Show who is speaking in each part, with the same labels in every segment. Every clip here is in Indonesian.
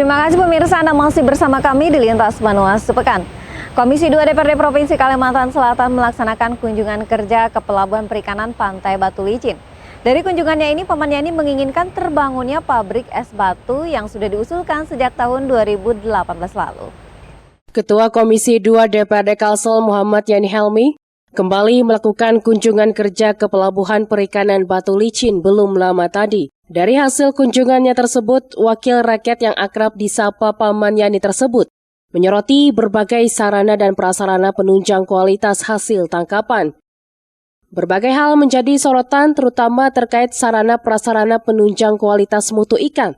Speaker 1: Terima kasih pemirsa, Anda masih bersama kami di Lintas Manua Sepekan. Komisi 2 DPRD Provinsi Kalimantan Selatan melaksanakan kunjungan kerja ke Pelabuhan Perikanan Pantai Batu Licin. Dari kunjungannya ini, Paman Yani menginginkan terbangunnya pabrik es batu yang sudah diusulkan sejak tahun 2018 lalu.
Speaker 2: Ketua Komisi 2 DPRD Kalsel Muhammad Yani Helmi kembali melakukan kunjungan kerja ke Pelabuhan Perikanan Batu Licin belum lama tadi. Dari hasil kunjungannya tersebut, wakil rakyat yang akrab disapa Paman Yani tersebut menyoroti berbagai sarana dan prasarana penunjang kualitas hasil tangkapan. Berbagai hal menjadi sorotan terutama terkait sarana prasarana penunjang kualitas mutu ikan.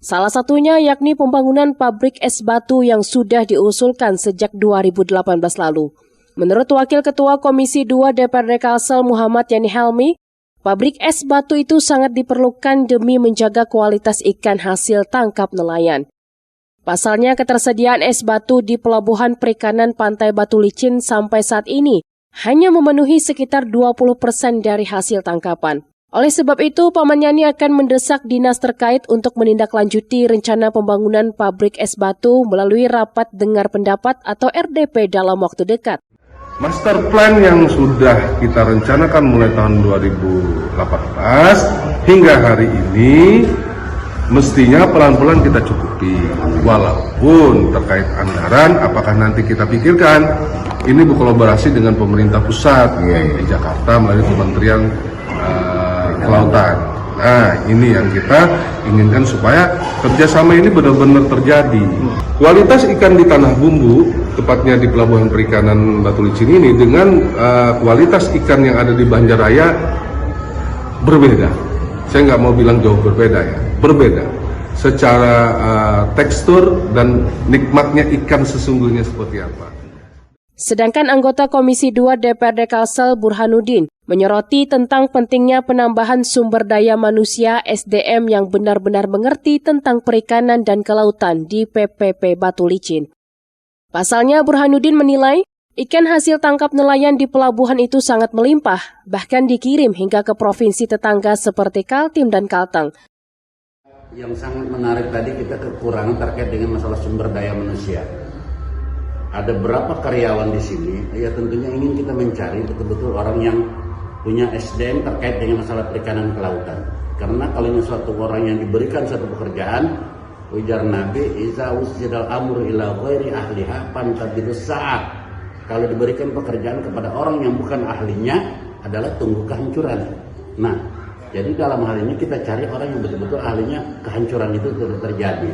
Speaker 2: Salah satunya yakni pembangunan pabrik es batu yang sudah diusulkan sejak 2018 lalu. Menurut Wakil Ketua Komisi 2 DPRD Kalsel Muhammad Yani Helmi, pabrik es batu itu sangat diperlukan demi menjaga kualitas ikan hasil tangkap nelayan. Pasalnya ketersediaan es batu di Pelabuhan Perikanan Pantai Batu Licin sampai saat ini hanya memenuhi sekitar 20% dari hasil tangkapan. Oleh sebab itu, Paman Yani akan mendesak dinas terkait untuk menindaklanjuti rencana pembangunan pabrik es batu melalui rapat dengar pendapat atau RDP dalam waktu dekat.
Speaker 3: Master plan yang sudah kita rencanakan mulai tahun 2018 hingga hari ini mestinya pelan-pelan kita cukupi. Walaupun terkait anggaran, apakah nanti kita pikirkan ini berkolaborasi dengan pemerintah pusat di Jakarta melalui Kementerian Kelautan. Nah, ini yang kita inginkan supaya kerjasama ini benar-benar terjadi. Kualitas ikan di tanah bumbu, tepatnya di Pelabuhan Perikanan Batu Licin ini, dengan kualitas ikan yang ada di Banjaraya berbeda. Saya nggak mau bilang jauh berbeda ya, berbeda. Secara tekstur dan nikmatnya ikan sesungguhnya seperti apa.
Speaker 2: Sedangkan anggota Komisi 2 DPRD Kalsel Burhanuddin menyoroti tentang pentingnya penambahan sumber daya manusia SDM yang benar-benar mengerti tentang perikanan dan kelautan di PPP Batu Licin. Pasalnya Burhanuddin menilai ikan hasil tangkap nelayan di pelabuhan itu sangat melimpah, bahkan dikirim hingga ke provinsi tetangga seperti Kaltim dan Kalteng.
Speaker 4: Yang sangat menarik tadi kita kekurangan terkait dengan masalah sumber daya manusia. Ada berapa karyawan di sini, ya tentunya ingin kita mencari betul-betul orang yang punya SDM terkait dengan masalah perikanan kelautan. Karena kalau ini suatu orang yang diberikan suatu pekerjaan, ujar Nabi, iza usjidal amru ila ghairi ahliha pantadilus sa'at. Kalau diberikan pekerjaan kepada orang yang bukan ahlinya adalah tunggu kehancuran. Nah, jadi dalam hal ini kita cari orang yang betul-betul ahlinya kehancuran itu tidak terjadi.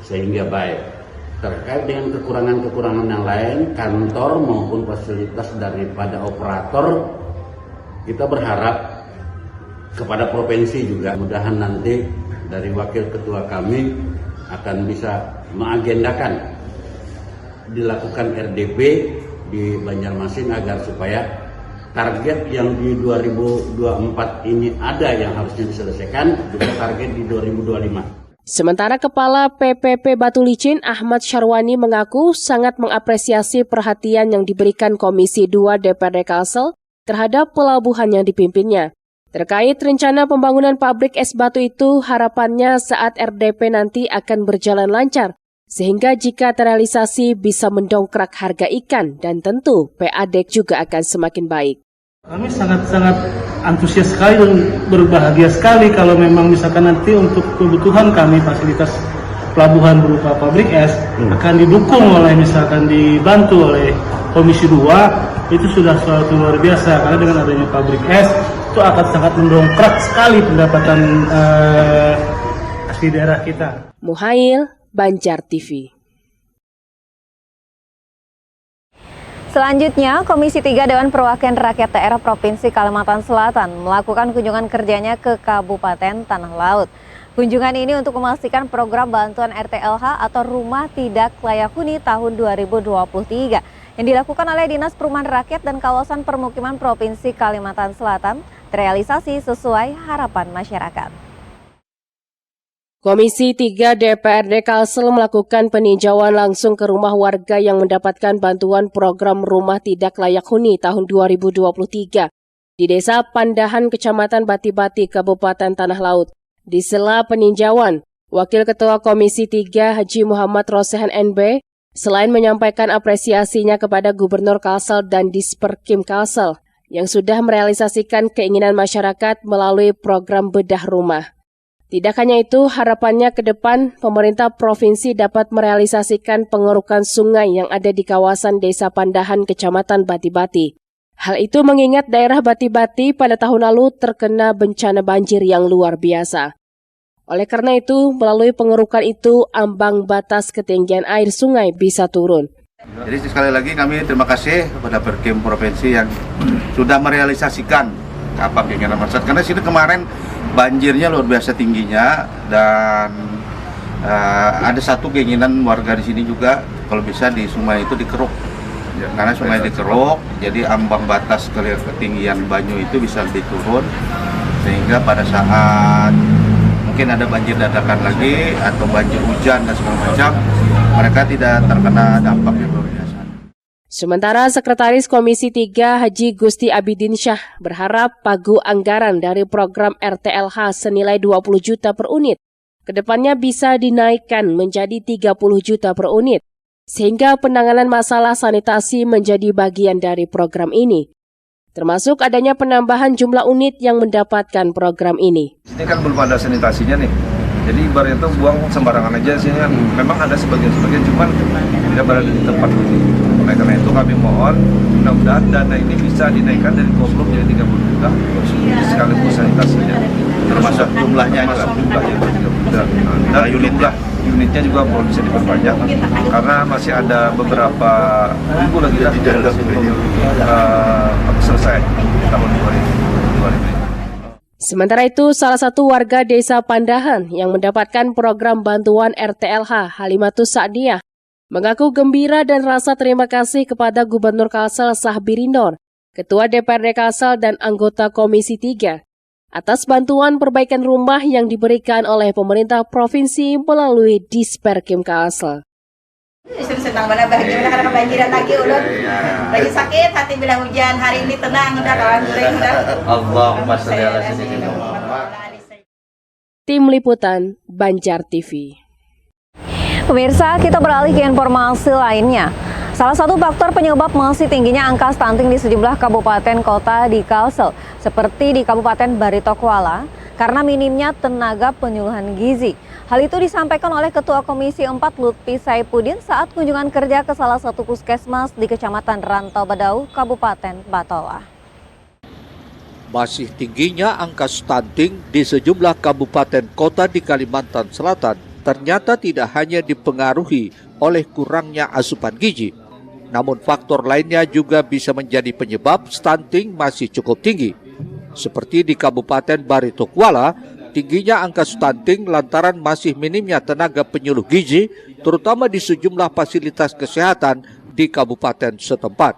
Speaker 4: Sehingga baik. Terkait dengan kekurangan-kekurangan yang lain, kantor maupun fasilitas daripada operator, kita berharap kepada provinsi juga, mudahan nanti dari wakil ketua kami akan bisa mengagendakan dilakukan RDP di Banjarmasin agar supaya target yang di 2024 ini ada yang harusnya diselesaikan, juga target di 2025.
Speaker 2: Sementara Kepala PPP Batu Licin Ahmad Syarwani mengaku sangat mengapresiasi perhatian yang diberikan Komisi 2 DPRD Kalsel terhadap pelabuhan yang dipimpinnya. Terkait rencana pembangunan pabrik es batu itu, harapannya saat RDP nanti akan berjalan lancar, sehingga jika terrealisasi bisa mendongkrak harga ikan dan tentu PAD juga akan semakin baik.
Speaker 5: Kami sangat-sangat antusias sekali dan berbahagia sekali kalau memang misalkan nanti untuk kebutuhan kami fasilitas pelabuhan berupa pabrik es akan didukung oleh misalkan dibantu oleh Komisi 2, itu sudah suatu luar biasa karena dengan adanya pabrik es itu akan sangat mendongkrak sekali pendapatan asli daerah kita.
Speaker 2: Muhail, Banjar TV.
Speaker 1: Selanjutnya, Komisi 3 Dewan Perwakilan Rakyat Daerah Provinsi Kalimantan Selatan melakukan kunjungan kerjanya ke Kabupaten Tanah Laut. Kunjungan ini untuk memastikan program bantuan RTLH atau Rumah Tidak Layak Huni tahun 2023 yang dilakukan oleh Dinas Perumahan Rakyat dan Kawasan Permukiman Provinsi Kalimantan Selatan terrealisasi sesuai harapan masyarakat.
Speaker 2: Komisi 3 DPRD Kalsel melakukan peninjauan langsung ke rumah warga yang mendapatkan bantuan program Rumah Tidak Layak Huni tahun 2023 di Desa Pandahan, Kecamatan Bati-Bati, Kabupaten Tanah Laut. Di sela peninjauan, Wakil Ketua Komisi 3 Haji Muhammad Rosehan NB, selain menyampaikan apresiasinya kepada Gubernur Kalsel dan Disperkim Kalsel yang sudah merealisasikan keinginan masyarakat melalui program bedah rumah. Tidak hanya itu, harapannya ke depan pemerintah provinsi dapat merealisasikan pengerukan sungai yang ada di kawasan Desa Pandahan, Kecamatan Bati-Bati. Hal itu mengingat daerah Bati-Bati pada tahun lalu terkena bencana banjir yang luar biasa. Oleh karena itu, melalui pengerukan itu, ambang batas ketinggian air sungai bisa turun.
Speaker 6: Jadi sekali lagi kami terima kasih kepada Perkim Provinsi yang sudah merealisasikan apa keinginan masyarakat. Karena sini kemarin banjirnya luar biasa tingginya dan ada satu keinginan warga di sini juga kalau bisa di sungai itu dikeruk. Karena sungai dikeruk, jadi ambang batas ketinggian banyu itu bisa lebih turun sehingga pada saat mungkin ada banjir dadakan lagi atau banjir hujan dan segala macam, mereka tidak terkena dampak yang luar biasa.
Speaker 2: Sementara Sekretaris Komisi 3 Haji Gusti Abidin Syah berharap pagu anggaran dari program RTLH senilai 20 juta per unit kedepannya bisa dinaikkan menjadi 30 juta per unit, sehingga penanganan masalah sanitasi menjadi bagian dari program ini. Termasuk adanya penambahan jumlah unit yang mendapatkan program ini.
Speaker 7: Ini kan belum ada sanitasinya nih, jadi ibaratnya itu buang sembarangan aja sih kan. Memang ada sebagian-sebagian, cuman tidak berada di tempat ini. Oleh karena itu kami mohon, mudah-mudahan dana ini bisa dinaikkan dari 20 menjadi 30 juta, sekaligus sanitasinya.
Speaker 6: Termasuk jumlahnya juga.
Speaker 7: Dan unitnya juga perlu bisa diperbanyak, karena masih ada beberapa minggu lagi selesai tahun 2020.
Speaker 2: Sementara itu, salah satu warga Desa Pandahan yang mendapatkan program bantuan RTLH, Halimatus Sa'diyah, mengaku gembira dan rasa terima kasih kepada Gubernur Kalsel Sahbirindor, Ketua DPRD Kalsel dan anggota Komisi 3, atas bantuan perbaikan rumah yang diberikan oleh pemerintah provinsi melalui Disperkim Kalsel.
Speaker 8: Senang banget, bahagia karena kebanjiran lagi ulun. Lagi sakit, hati bila hujan, hari ini tenang udah kawan goreng udah.
Speaker 6: Allahumma sholli ala sayyidina.
Speaker 2: Tim Liputan Banjar TV.
Speaker 1: Pemirsa, kita beralih ke informasi lainnya. Salah satu faktor penyebab masih tingginya angka stunting di sejumlah kabupaten kota di Kalsel, seperti di Kabupaten Barito Kuala, karena minimnya tenaga penyuluhan gizi. Hal itu disampaikan oleh Ketua Komisi 4 Lutfi Saipudin saat kunjungan kerja ke salah satu puskesmas di Kecamatan Rantau Badau, Kabupaten Batola.
Speaker 9: Masih tingginya angka stunting di sejumlah kabupaten kota di Kalimantan Selatan ternyata tidak hanya dipengaruhi oleh kurangnya asupan gizi, namun faktor lainnya juga bisa menjadi penyebab stunting masih cukup tinggi. Seperti di Kabupaten Barito Kuala, tingginya angka stunting lantaran masih minimnya tenaga penyuluh gizi, terutama di sejumlah fasilitas kesehatan di kabupaten setempat.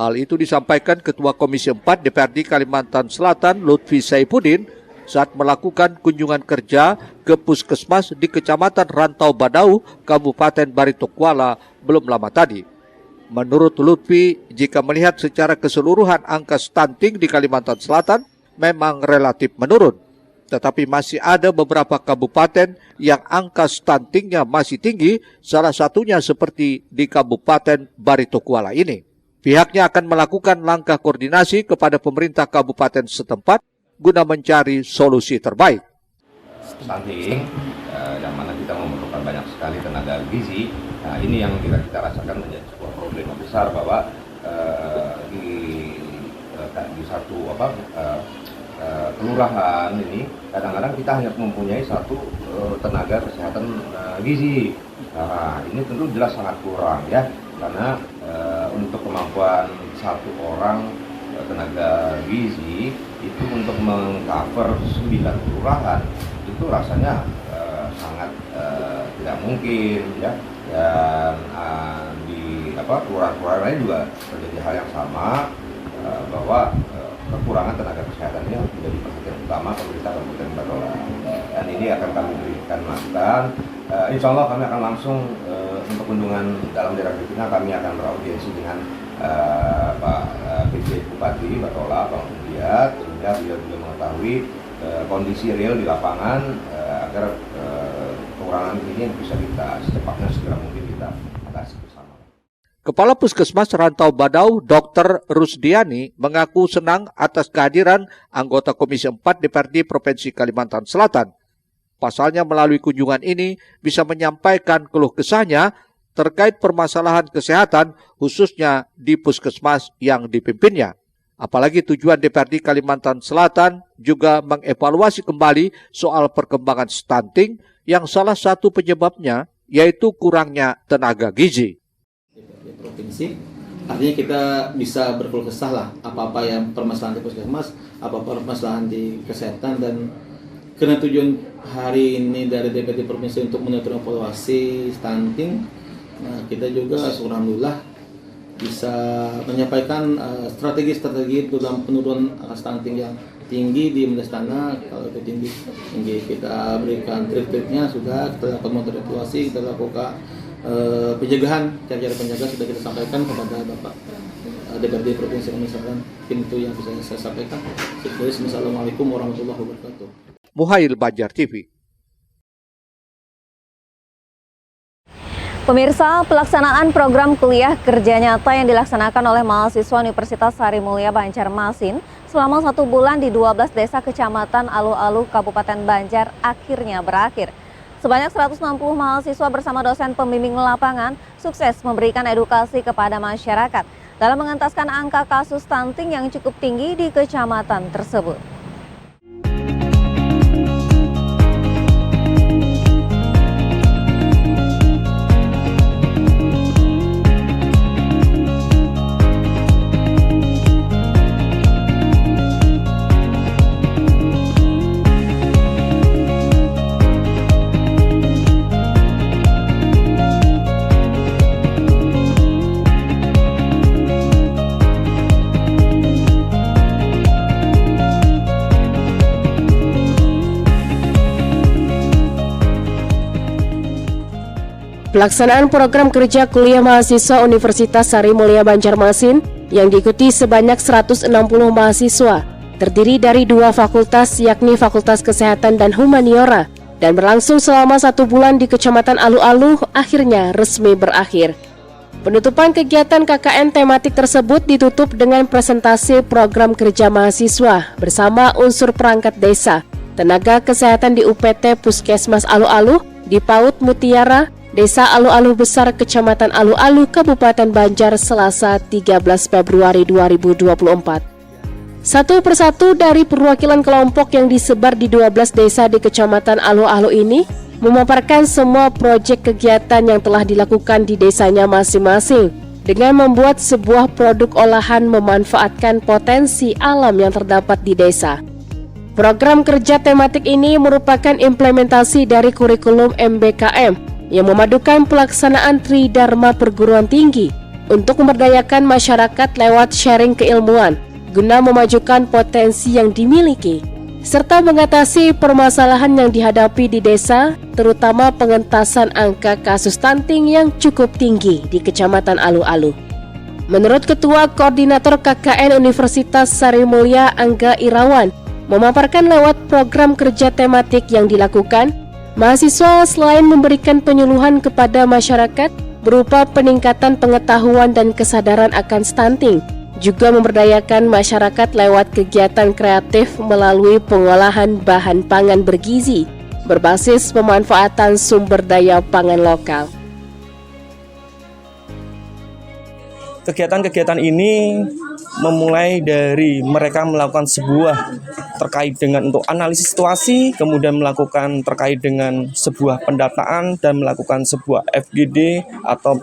Speaker 9: Hal itu disampaikan Ketua Komisi 4 DPRD Kalimantan Selatan Lutfi Saipudin saat melakukan kunjungan kerja ke puskesmas di Kecamatan Rantau Badau, Kabupaten Barito Kuala belum lama tadi. Menurut Lutfi, jika melihat secara keseluruhan angka stunting di Kalimantan Selatan memang relatif menurun, tetapi masih ada beberapa kabupaten yang angka stuntingnya masih tinggi, salah satunya seperti di Kabupaten Barito Kuala ini. Pihaknya akan melakukan langkah koordinasi kepada pemerintah kabupaten setempat guna mencari solusi terbaik.
Speaker 10: Stunting, yang mana kita memerlukan banyak sekali tenaga gizi. Nah, ini yang kita rasakan menjadi sebuah problema besar bahwa di satu kelurahan ini kadang-kadang kita hanya mempunyai satu tenaga kesehatan gizi. Nah, ini tentu jelas sangat kurang ya, karena untuk kemampuan satu orang tenaga gizi itu untuk mengcover 9 kelurahan itu rasanya sangat tidak mungkin ya. Dan di kelurahan-kelurahan lain juga terjadi hal yang sama, bahwa kekurangan tenaga kesehatan ini harus menjadi perhatian utama pemerintah Kabupaten Batola. Dan ini akan kami berikan masukan. Insya Allah kami akan langsung untuk kunjungan dalam daerah Filipina, kami akan beraudiensi dengan Pak PJ Bupati Batola, Pak Mudiat, sehingga beliau juga mengetahui kondisi real di lapangan agar kekurangan ini yang bisa kita secepatnya segera mungkin kita atasi bersama.
Speaker 9: Kepala Puskesmas Rantau Badau, Dr. Rusdiani, mengaku senang atas kehadiran anggota Komisi 4 DPRD Provinsi Kalimantan Selatan. Pasalnya melalui kunjungan ini bisa menyampaikan keluh kesahnya terkait permasalahan kesehatan khususnya di puskesmas yang dipimpinnya. Apalagi tujuan DPRD Kalimantan Selatan juga mengevaluasi kembali soal perkembangan stunting yang salah satu penyebabnya yaitu kurangnya tenaga gizi.
Speaker 11: Provinsi, artinya kita bisa berkeluh kesah lah apa-apa yang permasalahan di puskesmas, apa permasalahan di kesehatan, dan karena tujuan hari ini dari DPRD Provinsi untuk melakukan evaluasi stunting, nah kita juga alhamdulillah bisa menyampaikan strategi-strategi dalam penurunan angka stunting yang tinggi di Mendestana. Kalau itu tinggi kita berikan trik-triknya, sudah kita lakukan monitor evaluasi, kita lakukan pencegahan, cara-cara pencegahan sudah kita sampaikan kepada Bapak DPRD Provinsi Kalimantan Selatan. Itu yang bisa saya sampaikan. Assalamualaikum warahmatullahi wabarakatuh.
Speaker 9: Muhail Banjar TV.
Speaker 1: Pemirsa, pelaksanaan program kuliah kerja nyata yang dilaksanakan oleh mahasiswa Universitas Sari Mulia Banjarmasin selama 1 bulan di 12 desa kecamatan Alu-Alu, Kabupaten Banjar akhirnya berakhir. Sebanyak 160 mahasiswa bersama dosen pembimbing lapangan sukses memberikan edukasi kepada masyarakat dalam mengentaskan angka kasus stunting yang cukup tinggi di kecamatan tersebut.
Speaker 2: Pelaksanaan program kerja kuliah mahasiswa Universitas Sari Mulia Banjarmasin yang diikuti sebanyak 160 mahasiswa, terdiri dari 2 fakultas yakni Fakultas Kesehatan dan Humaniora, dan berlangsung selama 1 bulan di Kecamatan Alu-Alu akhirnya resmi berakhir. Penutupan kegiatan KKN tematik tersebut ditutup dengan presentasi program kerja mahasiswa bersama unsur perangkat desa, tenaga kesehatan di UPT Puskesmas Alu-Alu, di PAUD Mutiara, Desa Alu-Alu Besar, Kecamatan Alu-Alu, Kabupaten Banjar, Selasa 13 Februari 2024. Satu persatu dari perwakilan kelompok yang disebar di 12 desa di Kecamatan Alu-Alu ini memaparkan semua proyek kegiatan yang telah dilakukan di desanya masing-masing dengan membuat sebuah produk olahan memanfaatkan potensi alam yang terdapat di desa. Program kerja tematik ini merupakan implementasi dari kurikulum MBKM yang memadukan pelaksanaan Tridharma perguruan tinggi untuk memberdayakan masyarakat lewat sharing keilmuan guna memajukan potensi yang dimiliki serta mengatasi permasalahan yang dihadapi di desa, terutama pengentasan angka kasus stunting yang cukup tinggi di Kecamatan Alu-Alu. Menurut Ketua Koordinator KKN Universitas Sari Mulia Angga Irawan, memaparkan lewat program kerja tematik yang dilakukan, mahasiswa selain memberikan penyuluhan kepada masyarakat berupa peningkatan pengetahuan dan kesadaran akan stunting, juga memberdayakan masyarakat lewat kegiatan kreatif melalui pengolahan bahan pangan bergizi berbasis pemanfaatan sumber daya pangan lokal.
Speaker 12: Kegiatan-kegiatan ini memulai dari mereka melakukan sebuah terkait dengan untuk analisis situasi, kemudian melakukan terkait dengan sebuah pendataan dan melakukan sebuah FGD atau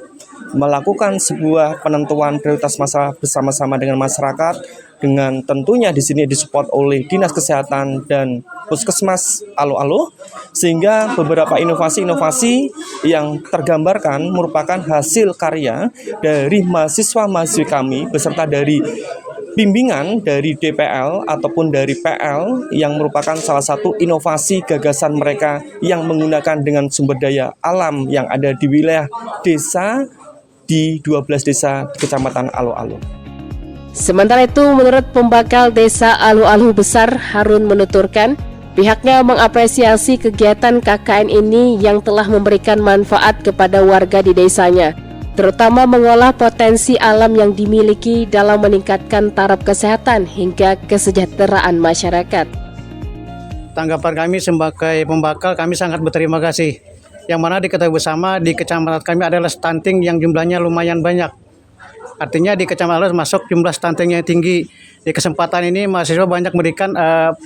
Speaker 12: melakukan sebuah penentuan prioritas masalah bersama-sama dengan masyarakat, dengan tentunya di sini disupport oleh Dinas Kesehatan dan Puskesmas Alu-Alu, sehingga beberapa inovasi-inovasi yang tergambarkan merupakan hasil karya dari mahasiswa-mahasiswi kami beserta dari bimbingan dari DPL ataupun dari PL yang merupakan salah satu inovasi gagasan mereka yang menggunakan dengan sumber daya alam yang ada di wilayah desa di 12 desa Kecamatan Alu-Alu.
Speaker 2: Sementara itu, menurut pembakal Desa Alu-Alu Besar Harun menuturkan, Pihaknya mengapresiasi kegiatan KKN ini yang telah memberikan manfaat kepada warga di desanya, terutama mengolah potensi alam yang dimiliki dalam meningkatkan taraf kesehatan hingga kesejahteraan masyarakat.
Speaker 5: Tanggapan kami sebagai pembakal, kami sangat berterima kasih. Yang mana diketahui bersama di kecamatan kami adalah stunting yang jumlahnya lumayan banyak. Artinya di kecamatan masuk jumlah stunting yang tinggi. Di kesempatan ini mahasiswa banyak memberikan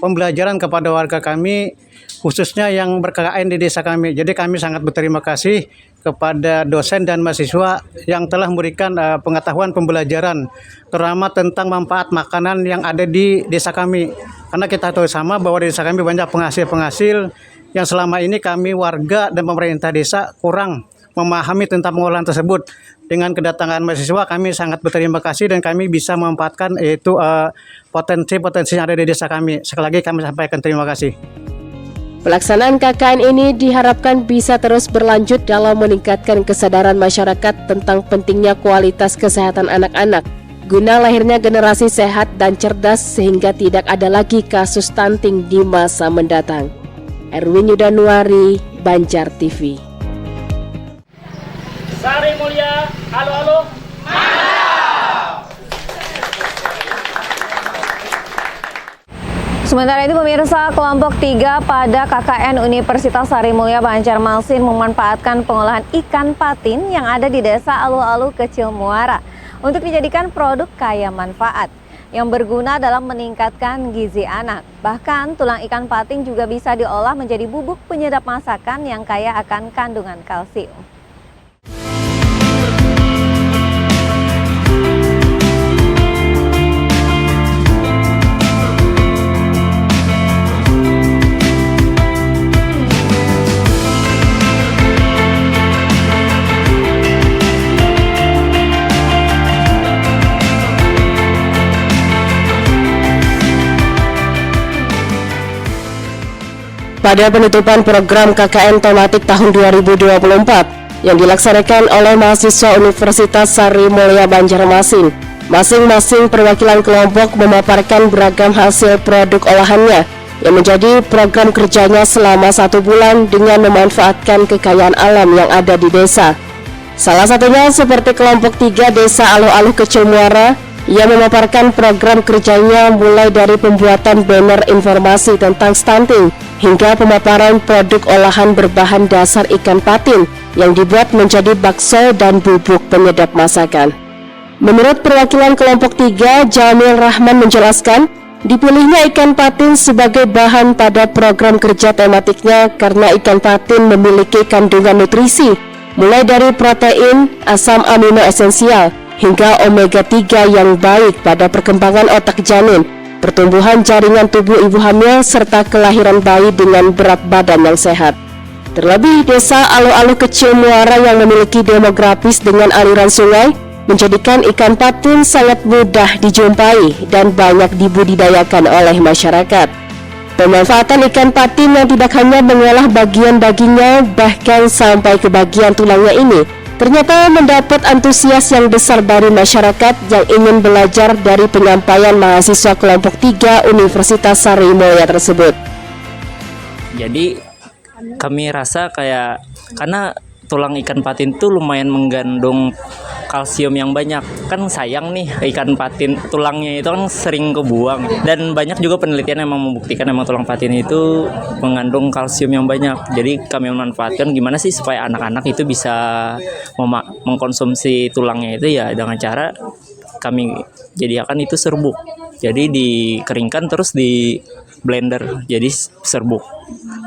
Speaker 5: pembelajaran kepada warga kami, khususnya yang ber-KKN di desa kami. Jadi kami sangat berterima kasih kepada dosen dan mahasiswa yang telah memberikan pengetahuan pembelajaran, terutama tentang manfaat makanan yang ada di desa kami. Karena kita tahu sama bahwa di desa kami banyak penghasil-penghasil yang selama ini kami warga dan pemerintah desa kurang memahami tentang pengolahan tersebut. Dengan kedatangan mahasiswa kami sangat berterima kasih dan kami bisa memanfaatkan yaitu potensi-potensi yang ada di desa kami. Sekali lagi kami sampaikan terima kasih.
Speaker 2: Pelaksanaan KKN ini diharapkan bisa terus berlanjut dalam meningkatkan kesadaran masyarakat tentang pentingnya kualitas kesehatan anak-anak, guna lahirnya generasi sehat dan cerdas sehingga tidak ada lagi kasus stunting di masa mendatang. Erwin Yudanuari, Banjar TV.
Speaker 5: Sari Mulia, halo.
Speaker 1: Sementara itu pemirsa, kelompok 3 pada KKN Universitas Sari Mulia Banjarmasin memanfaatkan pengolahan ikan patin yang ada di Desa Alu-Alu Kecil Muara untuk dijadikan produk kaya manfaat yang berguna dalam meningkatkan gizi anak. Bahkan tulang ikan patin juga bisa diolah menjadi bubuk penyedap masakan yang kaya akan kandungan kalsium.
Speaker 2: Pada penutupan program KKN tematik tahun 2024 yang dilaksanakan oleh mahasiswa Universitas Sari Mulia Banjarmasin, masing-masing perwakilan kelompok memaparkan beragam hasil produk olahannya yang menjadi program kerjanya selama 1 bulan dengan memanfaatkan kekayaan alam yang ada di desa. Salah satunya seperti kelompok 3 Desa Alu-Alu Kecil Muara yang memaparkan program kerjanya mulai dari pembuatan banner informasi tentang stunting hingga pemaparan produk olahan berbahan dasar ikan patin yang dibuat menjadi bakso dan bubuk penyedap masakan. Menurut perwakilan kelompok 3, Jamil Rahman menjelaskan, dipilihnya ikan patin sebagai bahan pada program kerja tematiknya karena ikan patin memiliki kandungan nutrisi mulai dari protein, asam amino esensial, hingga omega 3 yang baik pada perkembangan otak janin, pertumbuhan jaringan tubuh ibu hamil, serta kelahiran bayi dengan berat badan yang sehat. Terlebih Desa Alu-Alu Kecil Muara yang memiliki demografis dengan aliran sungai menjadikan ikan patin sangat mudah dijumpai dan banyak dibudidayakan oleh masyarakat. Pemanfaatan ikan patin yang tidak hanya mengolah bagian dagingnya, bahkan sampai ke bagian tulangnya ini ternyata mendapat antusias yang besar dari masyarakat yang ingin belajar dari penyampaian mahasiswa kelompok 3 Universitas Sari Mulia tersebut.
Speaker 13: Jadi kami rasa kayak karena tulang ikan patin itu lumayan mengandung kalsium yang banyak. Kan sayang nih ikan patin tulangnya itu kan sering kebuang, dan banyak juga penelitian yang membuktikan memang tulang patin itu mengandung kalsium yang banyak. Jadi kami memanfaatkan gimana sih supaya anak-anak itu bisa mengkonsumsi tulangnya itu ya dengan cara kami jadikan itu serbuk. Jadi dikeringkan terus di blender jadi serbuk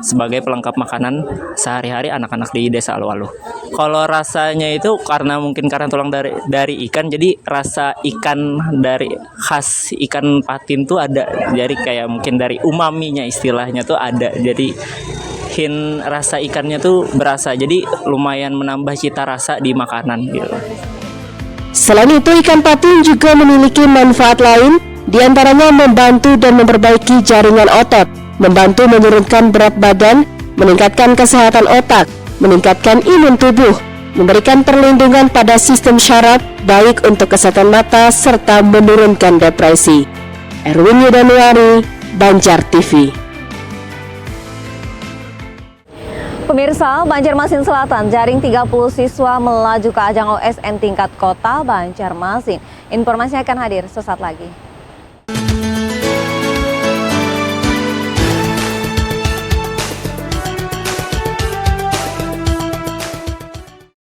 Speaker 13: sebagai pelengkap makanan sehari-hari anak-anak di Desa Alu-Alu. Kalau rasanya itu karena tulang dari ikan, jadi rasa ikan dari khas ikan patin tuh ada, jadi kayak mungkin dari umaminya istilahnya tuh ada, jadi rasa ikannya tuh berasa, jadi lumayan menambah cita rasa di makanan gitu.
Speaker 2: Selain itu, ikan patin juga memiliki manfaat lain, di antaranya membantu dan memperbaiki jaringan otot, membantu menurunkan berat badan, meningkatkan kesehatan otak, meningkatkan imun tubuh, memberikan perlindungan pada sistem syaraf, baik untuk kesehatan mata, serta menurunkan depresi. Erwin Yudanuari, Banjar TV.
Speaker 1: Pemirsa, Banjarmasin Selatan, jaring 30 siswa melaju ke ajang OSN tingkat kota Banjarmasin. Informasinya akan hadir sesaat lagi.